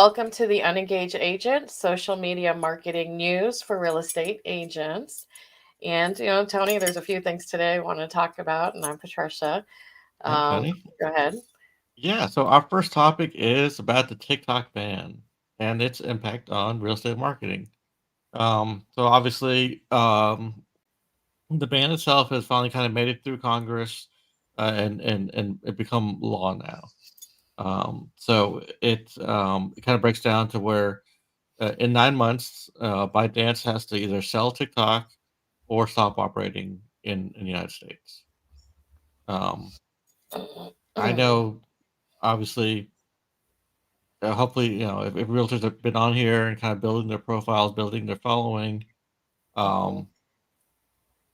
Welcome to the Unengaged Agent, social media marketing news for real estate agents. And, Tony, there's a few things today I want to talk about, and I'm Patricia. Hi, Um, Jenny. Go ahead. Yeah, so our first topic is about the TikTok ban and its impact on real estate marketing. So obviously, the ban itself has finally kind of made it through Congress, and it become law now. So it kind of breaks down to where in 9 months, ByteDance has to either sell TikTok or stop operating in the United States. Um, I know, obviously, hopefully, if realtors have been on here and kind of building their profiles, building their following, Mhm. um,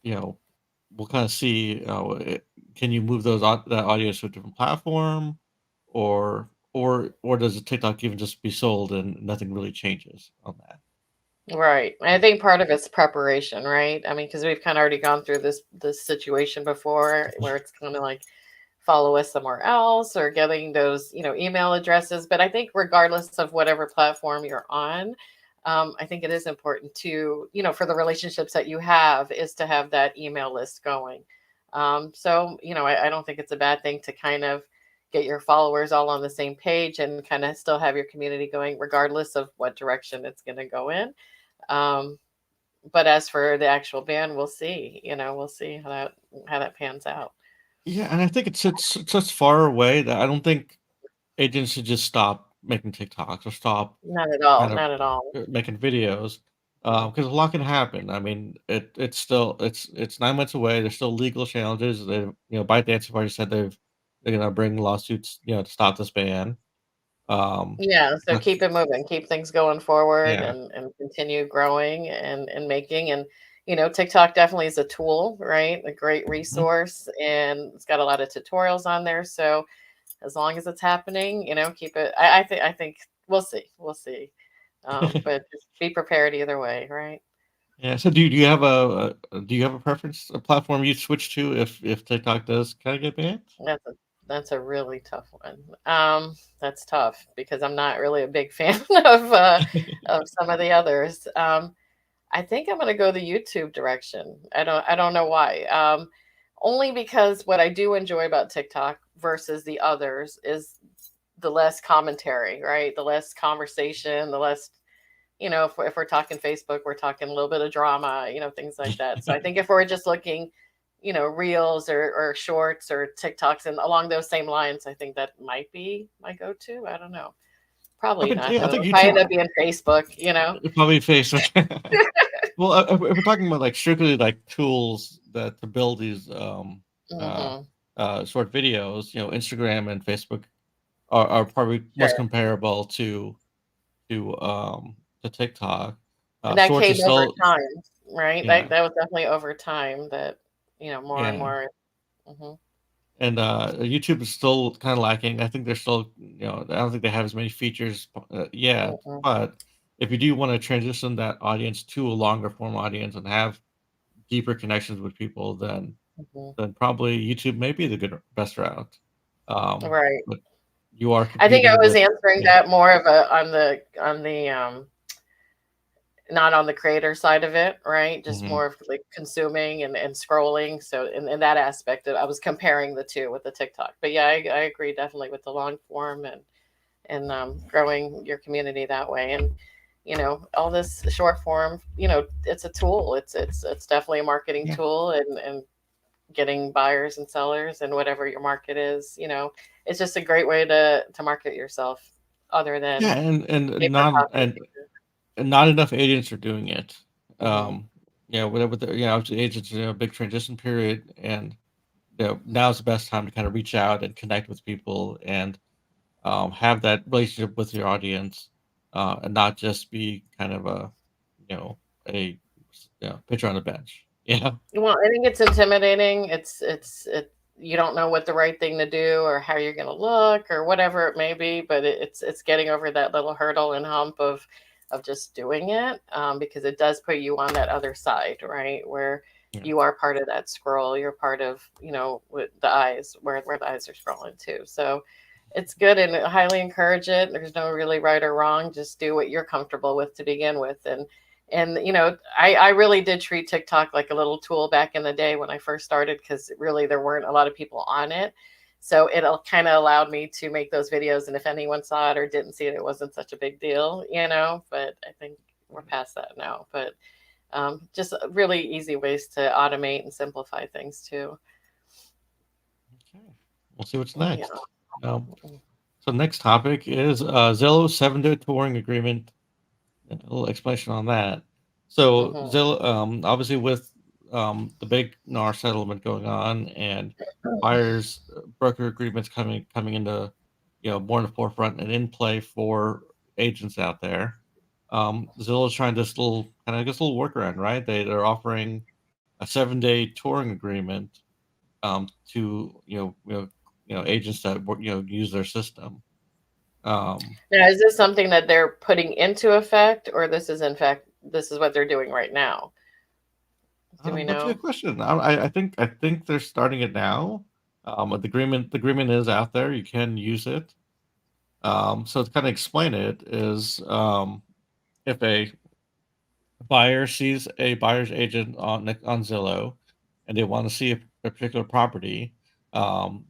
you know, we'll kind of see, can you move that audience to a different platform, or does the TikTok even just be sold and nothing really changes on that? Right. I think part of it's preparation, right? I mean, because we've kind of already gone through this situation before where it's kind of like follow us somewhere else or getting those, email addresses. But I think regardless of whatever platform you're on, I think it is important to, for the relationships that you have, is to have that email list going. So I don't think it's a bad thing to kind of get your followers all on the same page and kind of still have your community going, regardless of what direction it's going to go in. Um, but as for the actual ban, we'll see. We'll see how that pans out. Yeah, and I think it's such far away that I don't think agents should just stop making TikToks or stop Not at all. kind of Not at all. making videos, because a lot can happen. I mean, it's 9 months away. There's still legal challenges. ByteDance have already said they're gonna bring lawsuits, to stop this ban. Yeah, so But keep it moving, keep things going forward yeah, and continue growing and making and TikTok definitely is a tool, right? A great mhm. resource and it's got a lot of tutorials on there. So as long as it's happening, keep it. I think we'll see. We'll see. But just be prepared either way, right? Yeah. So do you have a preference, a platform you switch to if TikTok does kind of get banned? That's a really tough one. That's tough because I'm not really a big fan of some of the others. I think I'm gonna go the YouTube direction. I don't know why. Only because what I do enjoy about TikTok versus the others is the less commentary, right? The less conversation, the less, if we're talking Facebook, we're talking a little bit of drama, things like that. So I think if we're just looking, reels or shorts or TikToks and along those same lines, I think that might be my go-to. I don't know. Probably not I though. think It'll probably YouTube end up being Facebook. probably Facebook. Well, if we're talking about like strictly like tools that to build these uh Hmm. short videos, Instagram and Facebook are probably most Sure. comparable to TikTok. And that Shorts came is over still, time, right? That yeah, that was definitely over time that, more and yeah, more. Hmm. and YouTube is still kind of lacking. I think they're still, I don't think they have as many features yet. Hmm. But if you do want to transition that audience to a longer form audience and have deeper connections with people, Hmm. then probably YouTube may be the best route. Right. But you are I think I competing was with, answering yeah, that more of a on the not on the creator side of it, right? Just mhm, more of like consuming and scrolling. So in that aspect, I was comparing the two with the TikTok. But yeah, I agree definitely with the long form and growing your community that way. And all this short form, it's a tool. It's definitely a marketing yeah, tool and getting buyers and sellers and whatever your market is. It's just a great way to market yourself, other yeah, than and paper not copy. and not enough agents are doing it. Hmm. With obviously agents are in a big transition period, and now's the best time to kind of reach out and connect with people and have that relationship with your audience, and not just be kind of you know, a pitcher on the bench. Yeah. Well, I think it's intimidating. It you don't know what the right thing to do or how you're going to look or whatever it may be, but it's getting over that little hurdle and hump of just doing it, because it does put you on that other side, right? Where Yeah. you are part of that scroll. You're part of with the eyes where the eyes are scrolling too. So it's good and I highly encourage it. There's no really right or wrong. Just do what you're comfortable with to begin with. And I really did treat TikTok like a little tool back in the day when I first started, because really there weren't a lot of people on it. So it kind of allowed me to make those videos. And if anyone saw it or didn't see it, it wasn't such a big deal. But I think we're past that now. But just really easy ways to automate and simplify things too. Okay. We'll see what's Yeah. next. So next topic is Zillow 7-day touring agreement. A little explanation on that. So Mm-hmm. Zillow, obviously with the big NAR settlement going on and buyers broker agreements coming into more in the forefront and in play for agents out there. Zillow is trying this little kind of this little workaround, right? They're offering a 7-day touring agreement to agents that use their system. Now, is this something that they're putting into effect, or this is in fact this is what they're doing right now? Do we That's a good know? question. I think they're starting it now. The agreement is out there. You can use it. So to kind of explain it is, if a buyer sees a buyer's agent on Zillow, and they want to see a particular property, um,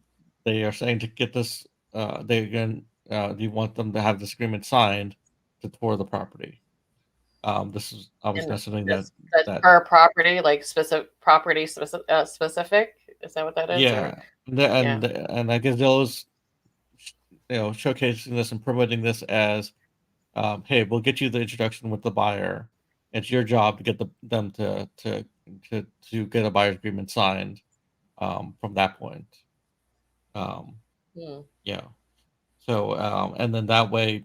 they are saying to get this. You want them to have this agreement signed to tour the property. This is obviously And not something that's that per property, like specific. Is that what that is? Or yeah, and yeah. and I guess Zillow's showcasing this and promoting this as, hey, we'll get you the introduction with the buyer. It's your job to get them to get a buyer's agreement signed, from that point. Um, Hmm. yeah. So and then that way,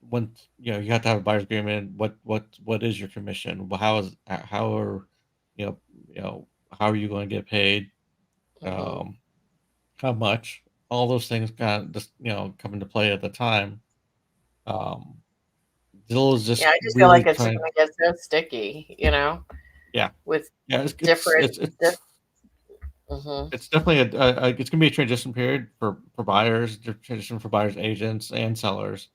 when you have to have a buyer's agreement, what is your commission? How are you know how are you going to get paid? Hmm. Um, how much? All those things kind of just come into play at the time. Um, Zillow is Yeah, just I just feel really like it's just trying. gonna get so sticky, Yeah, with yeah. It's it's different. it's it's Hmm. it's definitely it's gonna be a transition period for buyers, transition for buyers, agents, and sellers.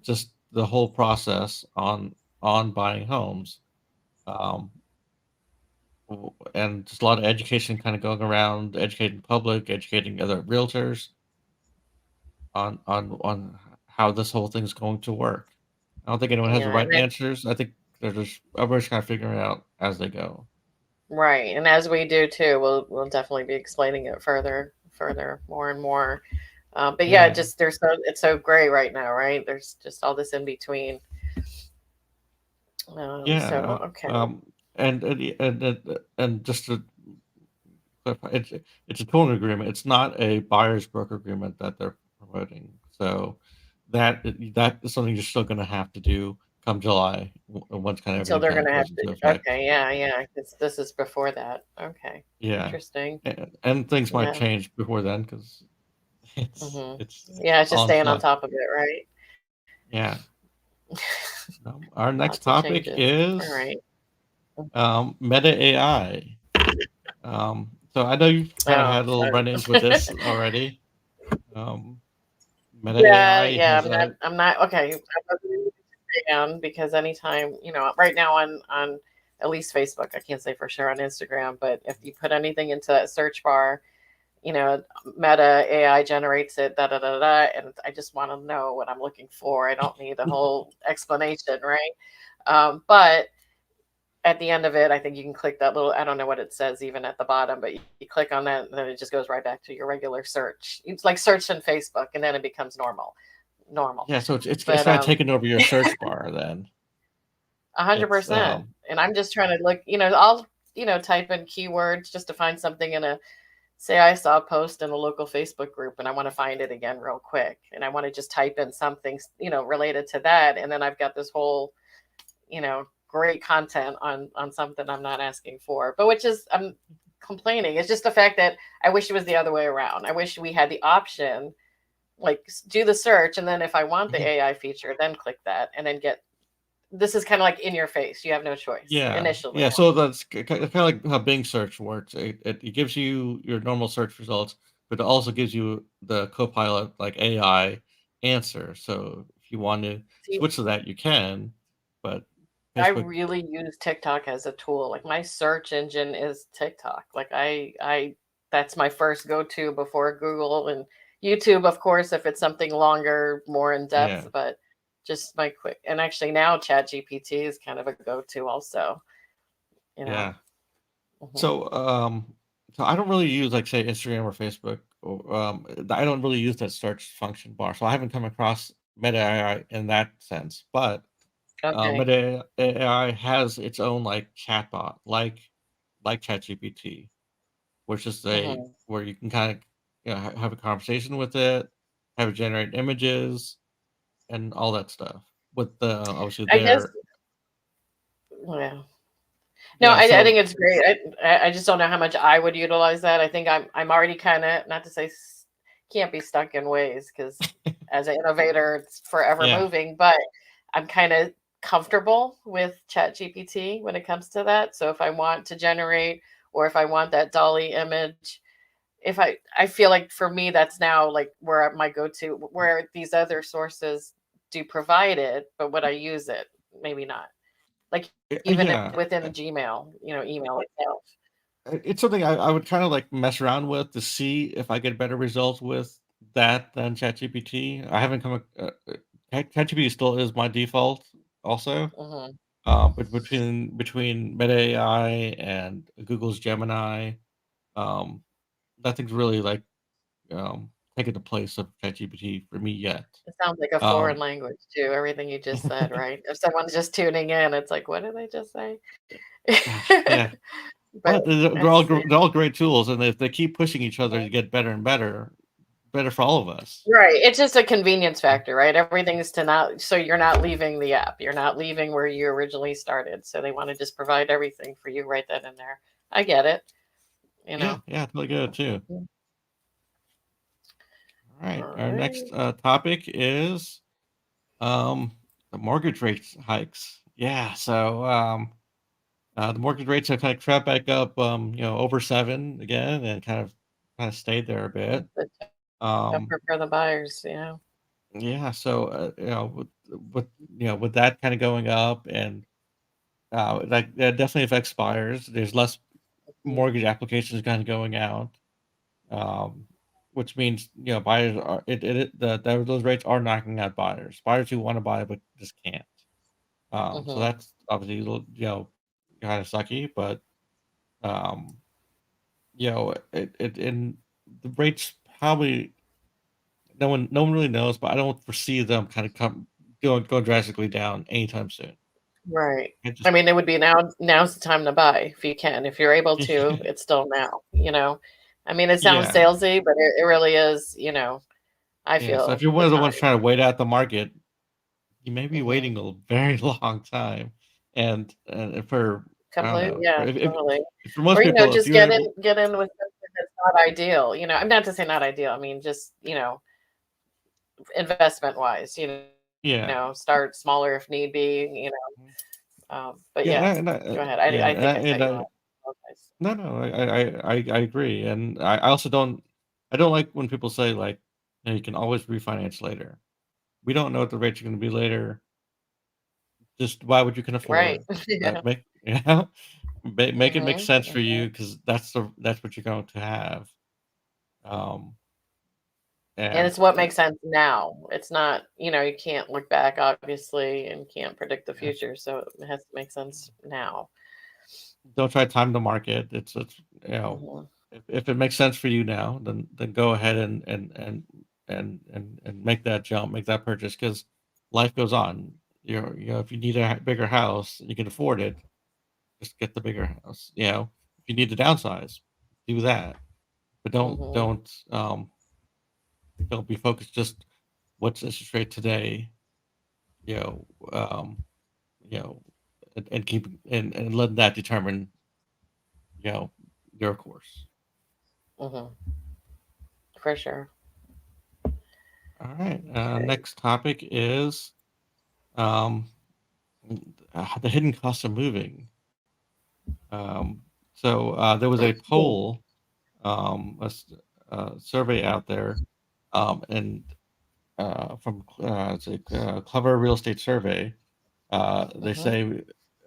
Just the whole process on buying homes. Um, and just a lot of education kind of going around, educating the public, educating other realtors on how this whole thing's going to work. I don't think anyone has the Yeah, right answers. I think they're just everybody's kind of figuring it out as they go. right. And as we do too, we'll definitely be explaining it further, more and more. But yeah, Yeah, just it's so gray right now, right? There's just all this in between. So yeah. okay. And just to clarify, it's a tolling agreement. It's not a buyer's broker agreement that they're promoting. So that is something you're still going to have to do come July, once kind of Until everything they're kind of gonna have goes to. into effect. Okay, yeah. Because this is before that. Okay, Yeah, interesting. and things might Yeah. change before then because Hmm. it's Yeah, it's just all in staying on flux. top of it, right? Yeah. Our next Lots of topic changes. All is right. Meta AI. So I know you've kind of Oh, had a little fun. run-ins with this already. Um, Meta Yeah, AI yeah. has I'm not okay. I wasn't able to stay down because anytime, right now on at least Facebook, I can't say for sure on Instagram, but if you put anything into that search bar, Meta AI generates it, da da da da, and I just want to know what I'm looking for. I don't need a whole explanation, right? But at the end of it, I think you can click that little, I don't know what it says even at the bottom, but you click on that, and then it just goes right back to your regular search. It's like search in Facebook, and then it becomes normal. yeah. So it's But kind of taking over your search bar then. It's 100%. And I'm just trying to look, I'll, type in keywords just to find something say I saw a post in a local Facebook group and I want to find it again real quick. And I want to just type in something, related to that. And then I've got this whole, great content on something I'm not asking for, but which is, I'm complaining. It's just the fact that I wish it was the other way around. I wish we had the option, like do the search. And then if I want the AI feature, then click that and then this is kind of like in your face. You have no choice yeah, initially. yeah. So that's kind of like how Bing search works. It gives you your normal search results, but it also gives you the Copilot like AI answer. So if you want to See, switch to that, you can. But I Facebook, really use TikTok as a tool. Like my search engine is TikTok. Like I that's my first go-to before Google and YouTube, of course, if it's something longer, more in yeah, depth, but just my quick, and actually now Chat GPT is kind of a go-to also, you know. yeah. Hmm. So so I don't really use like say Instagram or Facebook, or I don't really use that search function bar. So I haven't come across Meta AI in that sense, but Okay. Meta AI has its own like chatbot, like ChatGPT, which is a Hmm. where you can kind of have a conversation with it, have it generate images and all that stuff. With the obviously I guess, their yeah. No, yeah, I so think it's great. I just don't know how much I would utilize that. I think I'm already kind of, not to say can't be stuck in ways, because as an innovator, it's forever yeah, moving. But I'm kind of comfortable with Chat GPT when it comes to that. So if I want to generate, or if I want that Dolly image, if I feel like for me that's now like where my go to, where these other sources do provide it, but would I use it? Maybe not. Like even yeah. within Gmail, email itself. It's something I would kinda, like, mess around with to see if I get better results with that than ChatGPT. I haven't come ac ChatGPT still is my default also, Hmm. but between Meta AI and Google's Gemini, um, nothing's really, like, taken the place of ChatGPT for me yet. It sounds like a foreign Um language too, everything you just said, right? If someone's just tuning in, it's like, what did they just say? Gosh, yeah. But But they're all it's, gr they're all great tools, and if they keep pushing each other to yeah. get better and better, better for all of us. Right. It's just a convenience factor, right? Everything is to not, so you're not leaving the app. You're not leaving where you originally started. So they want to just provide everything for you right then and there. I get it, you Yeah, know. yeah, totally get it too. Mhm. All right, All our next right. topic is um, the mortgage rates hikes. Yeah, so the mortgage rates have kind of crept back up, over 7 again, and kind of stayed there a bit. It's Um, tougher for the buyers, yeah. yeah, so with with that kind of going up, and that definitely affects buyers. There's less Mhm. mortgage applications kind of going out. um, which means buyers are those rates are knocking out buyers who want to buy but just can't. So Mhm. that's obviously a little, kind of sucky, but um, it and the rates probably no one really knows, but I don't foresee them kind of going drastically down anytime soon. Right. It just I mean, it would be now's the time to buy if you can. If you're able to, it's still now. I mean, it sounds yeah, salesy, but it really is, I yeah. So if feel you're one the of the time. ones trying to wait out the market, you may be Hmm. waiting a very long time, and for I don't Complete, know, yeah, totally. if for most Or, people, if just you're get in able, get in with something that's not ideal. I'm not to say not ideal. I mean, just, investment wise, yeah, start smaller if need be, but yeah, yeah, and go ahead. yeah, I think I cut you off. Apologize. no, no, I agree, and I also don't like when people say like, you can always refinance later. We don't know what the rates are going to be later. Just buy what you can Right. afford. Yeah. Make make it make Hmm. sense for Hmm. you because that's what you're going to have. Um, And and it's what makes sense now. It's not, you can't look back, obviously, and can't predict the yeah. future. So it has to make sense now. Don't try to time the market. It's Hmm. if it makes sense for you now, then go ahead and make that jump, make that purchase because life goes on. If you need a bigger house, and you can afford it, just get the bigger house. If you need to downsize, do that. But Hmm. don't be focused just what's interest rate today. You know, um, you know, and keep and let that determine you know your course. Hmm. For sure. All right. Okay. Next topic is um, the hidden cost of moving. Um, so there was a poll. Um, let's, survey out there, and from it's a Clever Real Estate Survey. They Hmm. say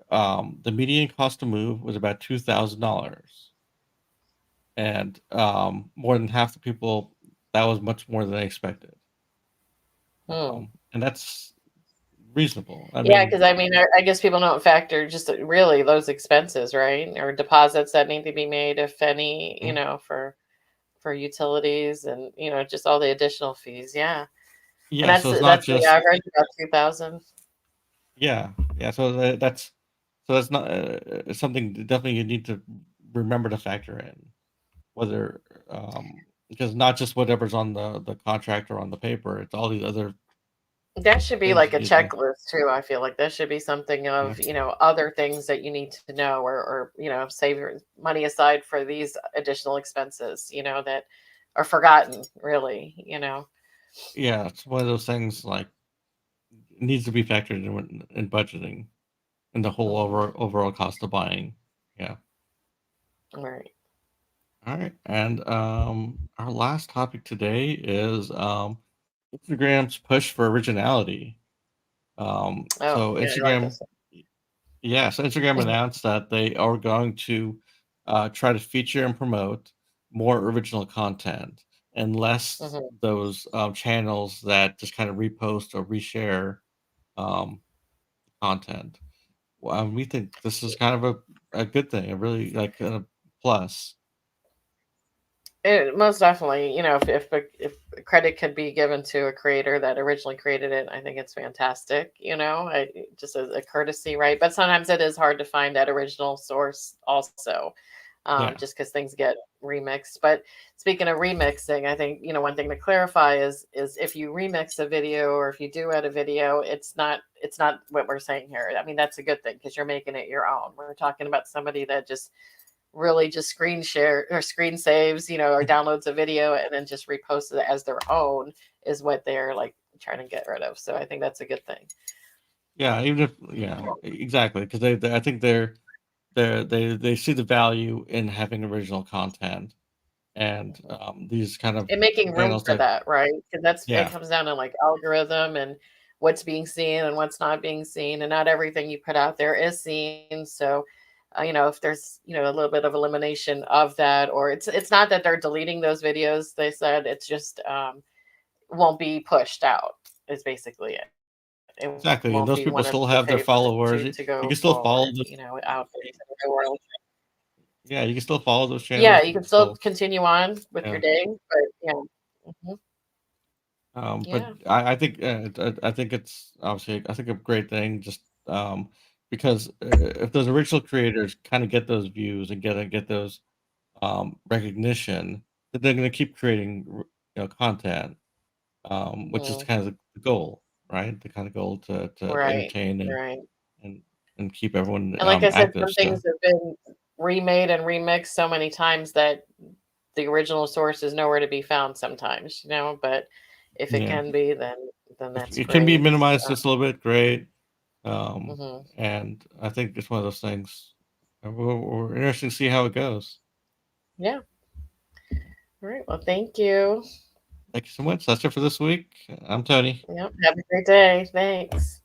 the median cost to move was about $2,000, and more than half the people, that was much more than they expected. Hmm. And that's reasonable. I Yeah, mean, because I mean, I guess people don't factor just really those expenses, right? Or deposits that need to be made, if any, mm, for utilities and just all the additional fees. Yeah, and yeah. that's So it's not that's the just average, about 2,000. yeah, yeah. That's not it's something that definitely you need to remember to factor in whether because not just whatever's on the contract or on the paper, it's all these other That should be things like that a you do. checklist too. I feel like that should be something Yeah. of, other things that you need to know, or save your money aside for these additional expenses, that are forgotten, really. Yeah, it's one of those things like it needs to be factored in in budgeting and the whole Hmm. overall cost of buying. Yeah. Right. All right. And our last topic today is Instagram's push for originality. Oh, So yeah, I like Instagram this. Yeah, so Instagram announced that they are going to try to feature and promote more original content and less Hmm. those channels that just kind of repost or reshare um, content. Well, we think this is kind of a good thing, a really like a plus. Most definitely, if credit could be given to a creator that originally created it, I think it's fantastic. Just as a courtesy, right? But sometimes it is hard to find that original source, also, Yeah, just because things get remixed. But speaking of remixing, I think one thing to clarify is if you remix a video, or if you do add a video, it's not what we're saying here. I mean, that's a good thing because you're making it your own. We're talking about somebody that just really just screen share or screen saves, or downloads a video and then just reposts it as their own, is what they're like trying to get rid of. So I think that's a good thing. yeah, even if yeah, exactly, because I think they see the value in having original content and these kind of And making room channels for that that, right? Because it yeah. comes down to like algorithm and what's being seen and what's not being seen, and not everything you put out there is seen. So, if there's a little bit of elimination of that, or it's not that they're deleting those videos. They said it's just won't be pushed out. Is basically it. It won't Exactly, be and those one of people the still have their favorites to followers. go You can still forward, follow those out into the world. yeah, you can still follow those Yeah, channels. you You can can still still continue on with your yeah, day, but yeah. Mhm. but Yeah. I think I think it's obviously I think a great thing just because if those original creators kind of get those views and get those recognition, then they're going to keep creating content, which is Mhm. kind of the goal, right? The kind of goal to Right. entertain Right. and and keep everyone And like I said, active. some So things have been remade and remixed so many times that the original source is nowhere to be found sometimes, but if it yeah. can be, then If that's it can be great. minimized just a little bit, great. Mhm. And I think it's one of those things. We're interesting to see how it goes. Yeah. All right. Well, thank you. Thank you so much. That's it for this week. I'm Tony. Yep. Have a great day. Thanks.